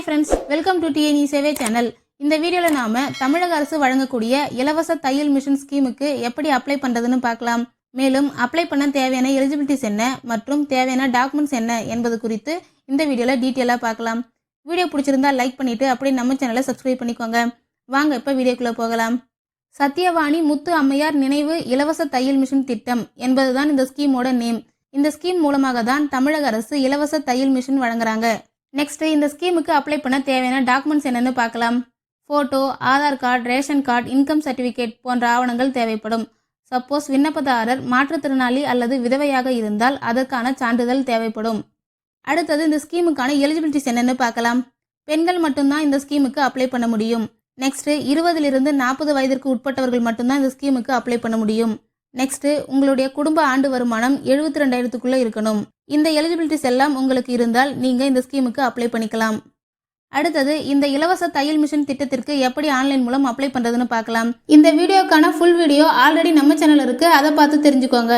Friends, welcome to TNE சேவை channel. இந்த வீடியோவில் நாம தமிழக அரசு வழங்கக்கூடிய இலவச தையல் மிஷின் ஸ்கீமுக்கு எப்படி அப்ளை பண்ணுறதுன்னு பார்க்கலாம். மேலும் அப்ளை பண்ண தேவையான எலிஜிபிலிட்டிஸ் என்ன மற்றும் தேவையான டாக்குமெண்ட்ஸ் என்ன என்பது குறித்து இந்த வீடியோவில் டீட்டெயிலாக பார்க்கலாம். வீடியோ பிடிச்சிருந்தா லைக் பண்ணிவிட்டு அப்படியே நம்ம சேனலை சப்ஸ்கிரைப் பண்ணிக்கோங்க. வாங்க இப்போ வீடியோக்குள்ளே போகலாம். சத்தியவாணி முத்து அம்மையார் நினைவு இலவச தையல் மிஷின் திட்டம் என்பதுதான் இந்த ஸ்கீமோட நேம். இந்த ஸ்கீம் மூலமாக தான் தமிழக அரசு இலவச தையல் மிஷின் வழங்குறாங்க. நெக்ஸ்ட், இந்த ஸ்கீமுக்கு அப்ளை பண்ண தேவையான டாக்குமெண்ட்ஸ் என்னன்னு பார்க்கலாம். Photo, Aadhaar card, ration card, income certificate போன்ற ஆவணங்கள் தேவைப்படும். சப்போஸ் விண்ணப்பதாரர் மாற்றுத்திறனாளி அல்லது விதவையாக இருந்தால் அதற்கான சான்றிதழ் தேவைப்படும். அடுத்தது, இந்த ஸ்கீமுக்கான எலிஜிபிலிட்டிஸ் என்னன்னு பார்க்கலாம். பெண்கள் மட்டும்தான் இந்த ஸ்கீமுக்கு அப்ளை பண்ண முடியும். நெக்ஸ்ட், 20லிருந்து 40 வயதிற்கு உட்பட்டவர்கள் மட்டும்தான் இந்த ஸ்கீமுக்கு அப்ளை பண்ண முடியும். நெக்ஸ்ட், உங்களுடைய குடும்ப ஆண்டு வருமானம் 72,000க்குள்ள இருக்கணும். இந்த எலிஜிபிலிட்டிஸ் எல்லாம் உங்களுக்கு இருந்தால் நீங்க இந்த ஸ்கீமுக்கு அப்ளை பண்ணிக்கலாம். அடுத்தது, இந்த இலவச தையல் மிஷின் திட்டத்திற்கு எப்படி ஆன்லைன் மூலம் அப்ளை பண்றதுன்னு பார்க்கலாம். இந்த வீடியோக்கான ஃபுல் வீடியோ ஆல்ரெடி நம்ம சேனல் இருக்கு, அதை பார்த்து தெரிஞ்சுக்கோங்க.